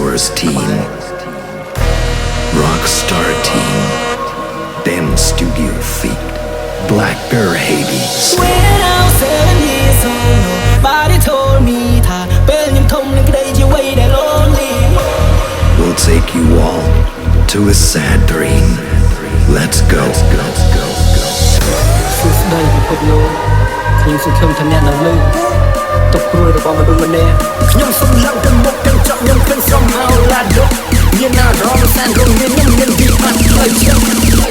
Wars team, Rockstar team, Dem Studio Feet, Black Bear Hades. When I was 7 years old, nobody told me that Belgium told me that you waited lonely. We'll take you all to a sad dream. Let's go. សួស្តីពិភពលោកខ្ញុំសង្ឃឹមថាអ្នកនៅលើទុកព្រួយរបស់មនុស្សម្នាក់ខ្ញុំសូមឡើងទៅមុខទាំងចប់ខ្ញុំឃើញសំហៅឡាដុកមានអារម្មណ៍សែនរងមានខ្ញុំមានពីអត់ផ្លូវចិត្ត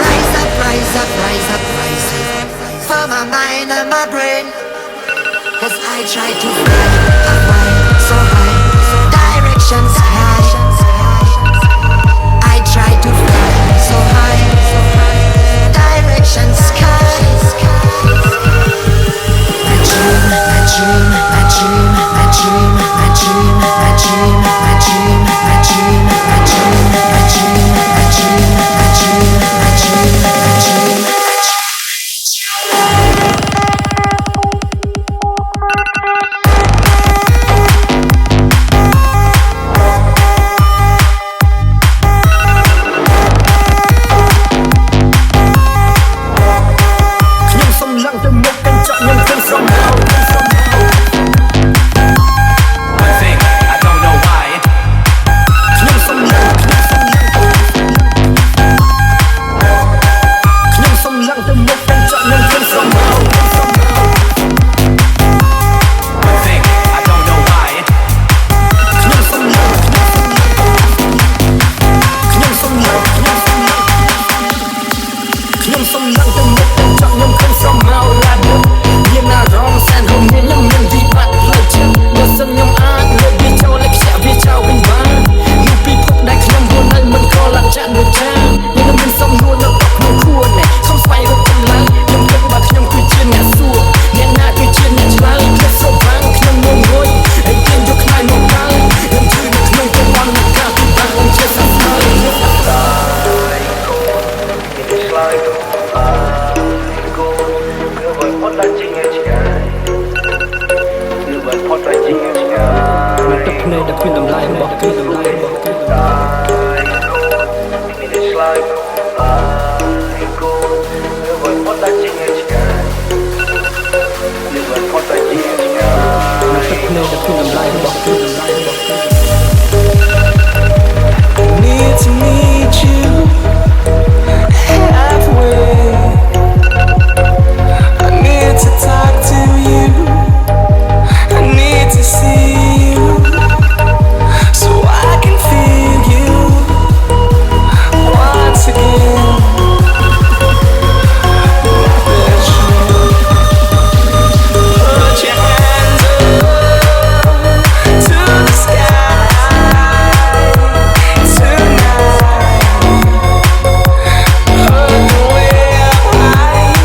Rise up, my mind and my brain. Cause I try to fly so high, directions high. I try to fly so high, directions sky. My dream, my dream, my dream, my dream, my dream, my dream, my dream, my dream, my dream, my dream, my dream, my dream, my dream, my dream, my dream. Need to meet you halfway. I need to talk to you. I need to see you so I can feel you once again. Put your hands up to the sky tonight. Put the way up high.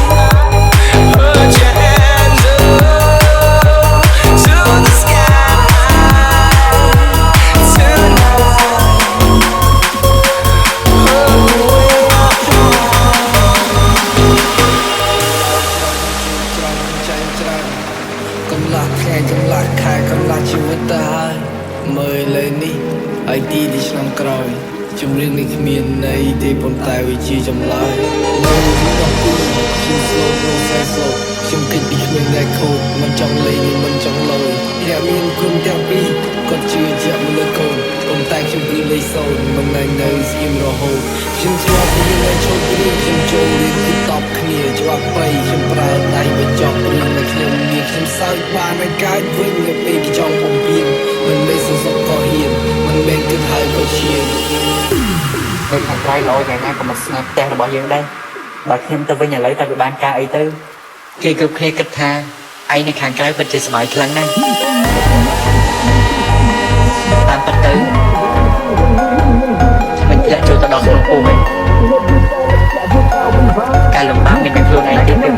Put your hands up to the sky tonight. Put the way up high. កន្លះថ្ងៃកន្លះខែកន្លះជីវិតទៅហើយមើលលើនេះហើយទីទីឆ្នាំក្រោយចម្រៀងនេះគ្មានន័យទេប៉ុន្តែវាជាចម្លើយនៅក្នុងគូខ្ញុំស្លូតរសែស្លូតខ្ញុំគិតពីគ្មានដែលខូចមិនចង់លេងមិនចង់លយអ្នកមានគុណទាំងពីរគាត់ជឿជាក់លើកូនប៉ុន្តែខ្ញុំគឺលេខសូន្យមិនដែលនៅស្ងៀមរហូតខ្ញុំស្គាល់ពីនៅជោគជ័យខ្ញុំចូលរៀនគឺតបគ្នាច្បាប់3ខ្ញុំប្រើដៃបញ្ចប់រឿងដែលខ្ញុំមានខ្ញុំសើចបានឲ្យកើតវិញនៅពេលគេចង់បំពេញមិនមែនសន្សំក៏ហ៊ានមិនមែនគិតហើយក៏ឈានពេលខាងក្រៅល្អយ៉ាងណាក៏មកស្នាប់ផ្ទះរបស់យើងដែរបើខ្ញុំទៅវិញឥឡូវតើវាបានការអីទៅគេគ្រប់គ្នាគិតថាឯងនៅខាងក្រៅពិតជាសប្បាយខ្លាំងណាស់តាមពិតទៅមិនធ្លាក់ចូលទៅដល់ក្នុងភូមិឯងការលំបាកមានតែខ្លួនឯងទៀតទៅ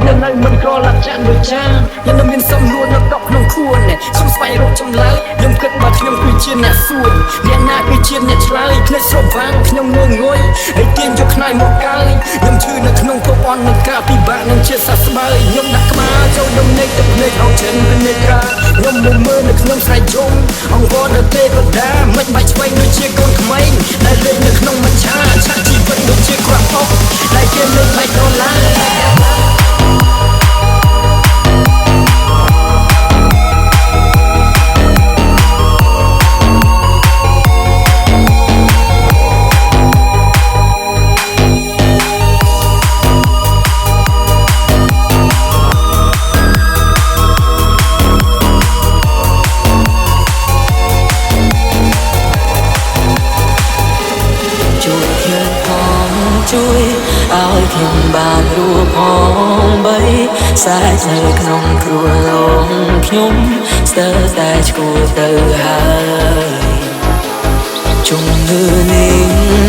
មិនក្រឡាក់ចាក់ដូចចាខ្ញុំនៅមានសំលួននៅដកក្នុងខួនខ្ញុំស្វែងរកចម្លើយខ្ញុំគិតបើខ្ញុំគឺជាអ្នកសួរអ្នកណាគឺជាអ្នកឆ្លើយភ្នែកស្រវាងខ្ញុំងងុយហើយទាញយកខ្នើយមកកើយខ្ញុំឈឺនៅក្នុងភពអន់នឹងការពិបាកនឹងជាសះស្បើយខ្ញុំដាក់ក្បាលចូលដុំនៃទឹកភ្នែកអោចិនភ្នែកក្រាខ្ញុំមើលនៅក្នុងស្រែយំអង្វរនៅទេវតាមិនបាច់ឆ្វេងដូចជាកូនក្មេងដែលលេងនៅក្នុងមច្ឆាឆាជីវិតដូចជាគ្រាប់អុកដែលគេលេងlike $ជួយឲ្យខ្ញុំបានរួបផងបី សាច់នៅក្នុងគ្រួលងខ្ញុំស្ទើរតែឈួរទៅហើយជុំងឺនេះ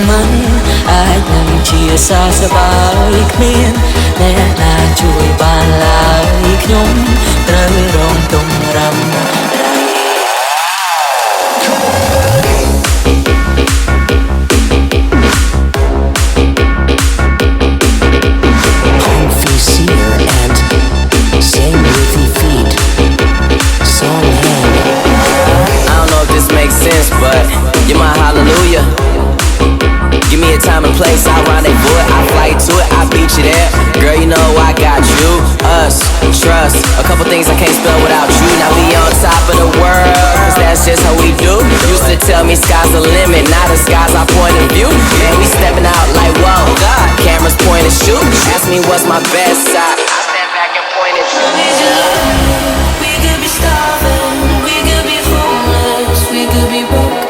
មិនអាចនឹងជាសះស្បើយគ្មានអ្នកណាជួយបានឡើយខ្ញុំត្រូវរងទុំរំBut you're my hallelujah. Give me a time and place, I rendezvous it, I fly to it, I beat you there. Girl, you know I got you, us, trust. A couple things I can't spell without you. Now we on top of the world, cause that's just how we do. Used to tell me sky's the limit, now the sky's our point of view. Man, we stepping out like whoa, God, cameras point and shoot. Ask me what's my best side, I stand back and point and shoot. We could be starving, we could be homeless, we could be broke.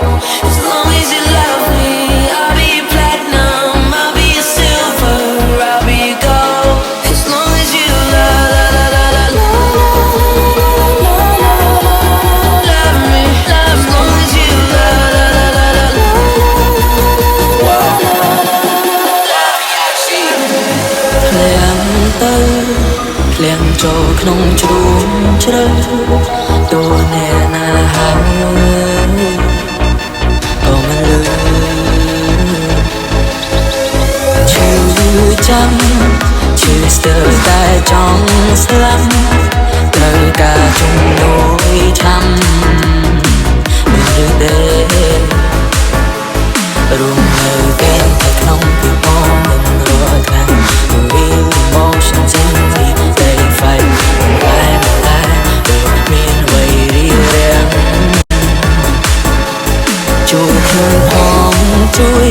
As long as you love me, I'll be your platinum, I'll be your silver, I'll be your gold. As long as you love me, as long as you love me. ភ្លៀងចូលក្នុងជ្រូងជ្រៅតួអ្នកណាហើយក៏មិនលឺឈឺចាំឈឺស្ទើរតែចង់ស្លាប់ត្រូវការជំនួយឆាំមិនឬទេរួមនៅពេលតែក្នុងពីបងមិនរត់ខាង Real emotions in me they fight តែដូចមានអ្វីរៀងរាំងជួយខ្ញុំផងជួយ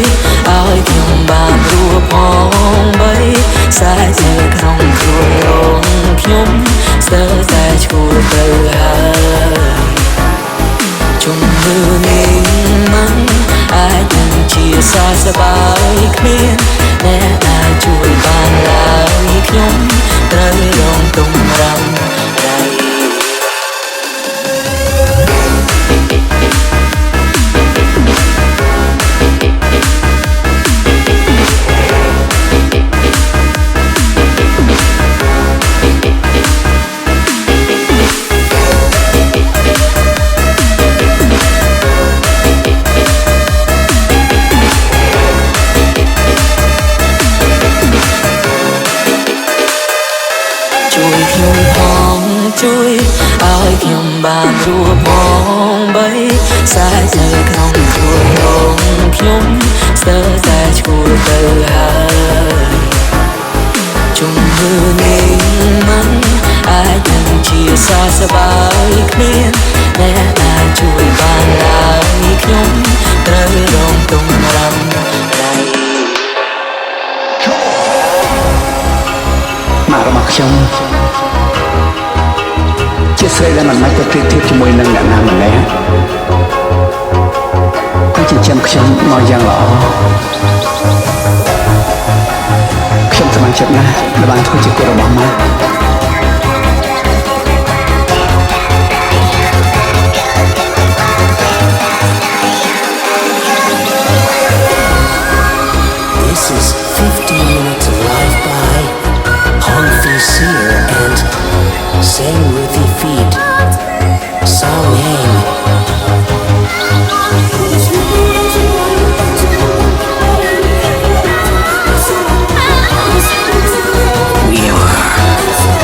ឲ្យខ្ញុំបានរួចផងបីសាច់នៅក្នុងខ្លួនខ្ញុំស្ទើរតែឈួរទៅហើយជុំងឺនេះមិនអាចនឹងជាសះស្បើយគ្មានអ្នកណាជួយបានឡើយខ្ញុំត្រូវរងទុំរំដៃជួយឲ្យខ្ញុំបានរួចផងបីសាច់នៅក្នុងខ្លួនខ្ញុំស្ទើរតែឈួរទៅហើយជុំងឺនេះមិនអាចនឹងជាសះស្បើយគ្មានអ្នកណាជួយបានឡើយខ្ញុំត្រូវរងទុំរំដៃម៉ាក់របស់ខ្ញុំជាស្រីដែលមិនអាចទៅប្រៀបធៀបជាមួយនឹងអ្នកណាម្នាក់ក៏ចិញ្ចឹមខ្ញុំមកយ៉ាងល្អខ្ញុំសប្បាយចិត្តណាស់ដែលបានធ្វើជាកូនរបស់ម៉ាក់ This is 15 minutes of life by Hong Fear and Sing with your feet Song Hang We are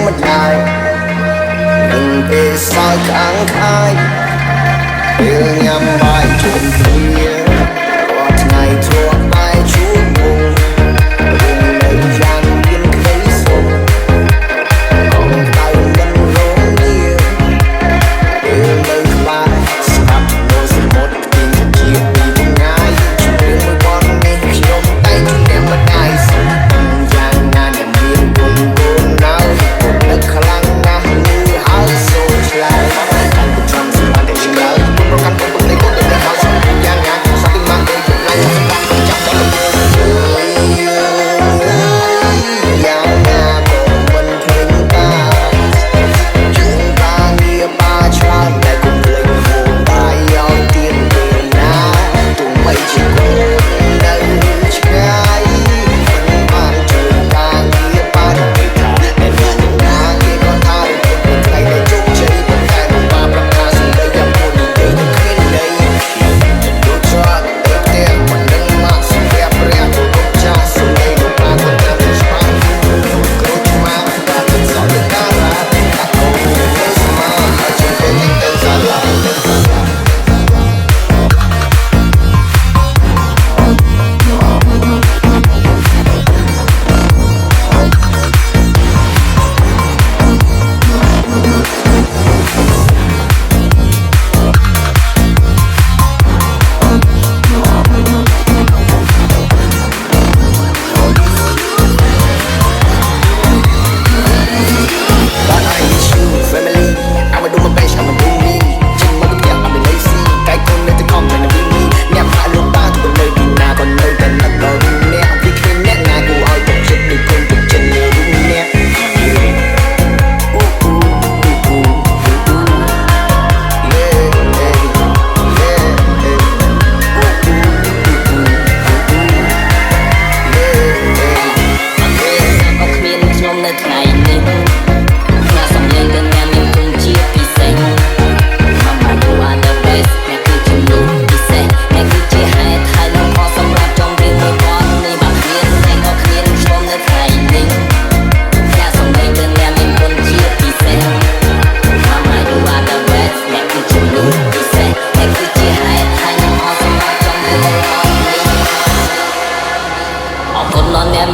មិនឡើយនឹងពេលសោយខាងខាយពេលញ៉ាំបាយជុំគ្នារាល់ថ្ងៃធ្វើបាយជួបមុំរឿងនៅយ៉ាងមានក្តីសុខអងដៅមិនរងនាពេលនៅក្បែរស្ដាប់នៅសមុទ្រពីជាពីថ្ងៃជំនឿមួយបននេះខ្ញុំតែជំនឿមិនដែរសុំយ៉ាងណាអ្នកមានគុណគុណនៅនឹកខ្លាំងណាស់លឺហើយសូមឆ្លើយតាមចាំសម្បត្តិឆ្លើយប្រកាន់ពុកនៃគុណដែលខោសំយ៉ាងណាសត្វមកទៅចំណាយសម្រាប់ចាប់ដល់យ៉ាងណាក៏មិនឃើញតាជើងតាងារបាឆ្លើយតែគុំលេងហូបបាយឲ្យទៀនពេលណាទោះបីជាគូនៅឆ្ងាយមិនបានជើងតាងារបានពេលថាតែអ្នកណាគេក៏ថារឿងថ្ងៃដែលជោគជ័យប៉ុន្តែរំបាប្រកាសសម្ដីយ៉ាងមុននិយាយនឹងគ្មានន័យដូចឆ្លាតតែផ្ទះមិនដឹងមកសម្រាប់ព្រះគោរពចាស់សម្ដីរបស់បាគាត់តាមច្បាស់គ្រូឆ្មាក៏ទៅសល់តារាដាក់អូនទៅស្មាឲ្យជិះទៅសាលា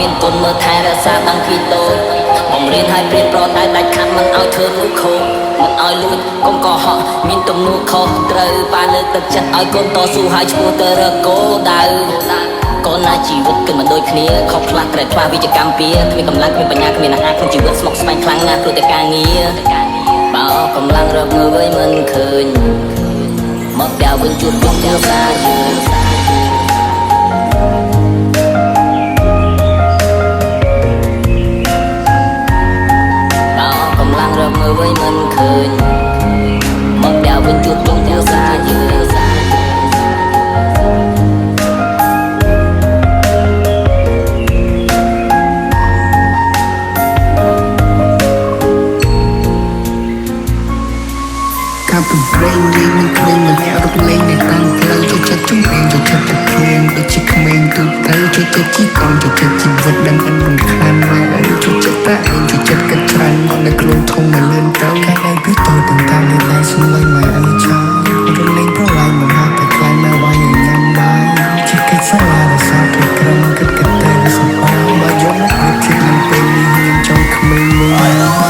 មានគុណមើលថែរក្សាតាំងពីតូចបំរៀនឲ្យព្រៀនប្រតែដាច់ខាត់មិនឲ្យធ្វើលួចខូចមិនឲ្យលួចកុំកុហកមានទំនួលខុសត្រូវប៉ាលើកទឹកចិត្តឲ្យកូនតស៊ូឲ្យឈ្មោះទៅរកគោដៅកូនណាជីវិតគឺមិនដូចគ្នាខុសខ្លះត្រូវខ្វះវិជ្ជាកម្មពៀគ្មានកម្លាំងគ្មានបញ្ញាគ្មានអាហារក្នុងជីវិតស្មុគស្មាញខ្លាំងណាស់ព្រោះតែការងារបើអស់កម្លាំងរកមើលវិញមិនឃើញមកដល់វិញជួបជុំគ្រួសារយើងរកមើលវិញមិនឃើញមកដល់វិញជួបជុំគ្រួសារយើងកាប់ពីព្រេងនិយាយមិនឃើញម្នាក់រកលេងនៅតាមផ្លូវចូលចិត្តជុំវិញចូលចិត្តតែគ្មានដូចជាក្មេងទូទៅចូលចិត្តជីកូនចូលចិត្តជីវិតដែលមិនរំខានមកចូលចិត្តតែឯងចូលចិត្តកិច្ចច្រើនមកនៅខ្លួនធំមកលឿនទៅកាលដែលពីតូចទាំងតាមនេះដែរសំឡេងមកអីចារកលេងប្រឡាយមកហាតែខ្លាំងនៅវាយញ៉ាំបាយជាកិច្ចសាលារសាពីក្រំគិតតែសប្បាយមកយកមកគិតនឹងពេលនេះខ្ញុំចង់ក្មេងមួយ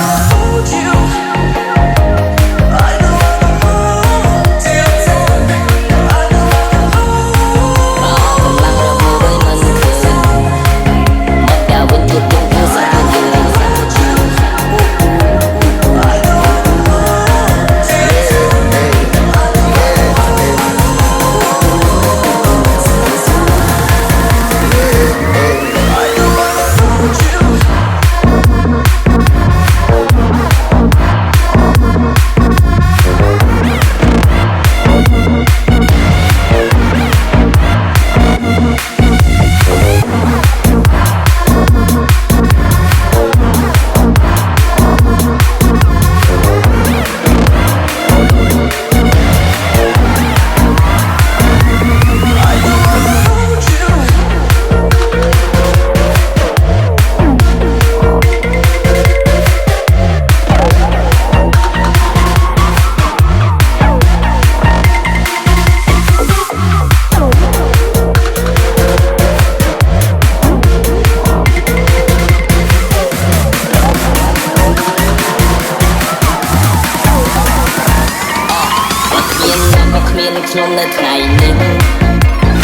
មានខ្ញុំនៅថ្ងៃនេះ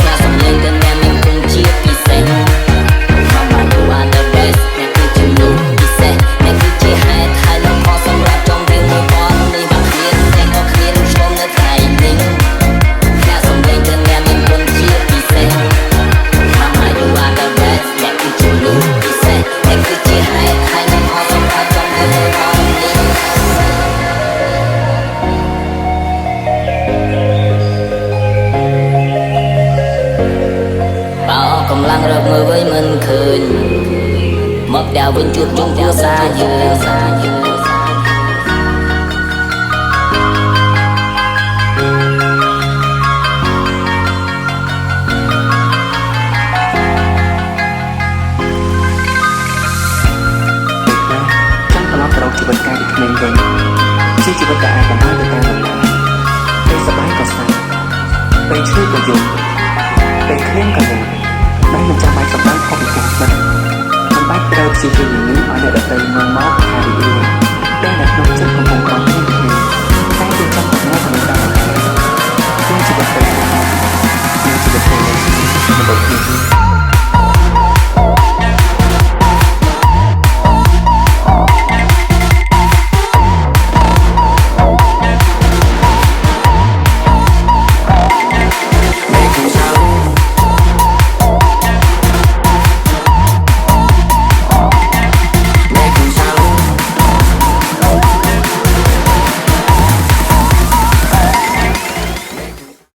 ការសំឡេងទៅអ្នកមានគង់ជាពិសេស Mama you are the best អ្នកគឺជាមនុស្សពិសេសអ្នកគឺជាហេតុហើយនឹងខសម្រាប់ចំរៀងមួយបទនេះបាក់គ្មានអ្នកក៏គ្មានខ្ញុំនៅថ្ងៃនេះការសំឡេងទៅអ្នកមានគង់ជាពិសេស Mama you are the best អ្នកគឺជាមនុស្សពិសេសអ្នកគឺជាហេតុហើយនឹងខសម្រាប់ចំរៀងមួយបទនេះកម្លាំងរកមើលវិញមិនឃើញមកដល់វិញជួបជុំគ្រួសារយើងត្រឡប់ទៅរកជីវិតកាយពីក្មេងវិញជាជីវិតដែលអាចបណ្ដាលទៅតាមដំណើរពេលសប្បាយក៏ស្អាតពេលឈឺក៏យំពេលឃ្លានក៏លេងដែលមិនចាំបាច់សម្ដែងខុសពីការពិតមិនបាច់ត្រូវព្យាយាមនេះឲ្យអ្នកដទៃមើលមក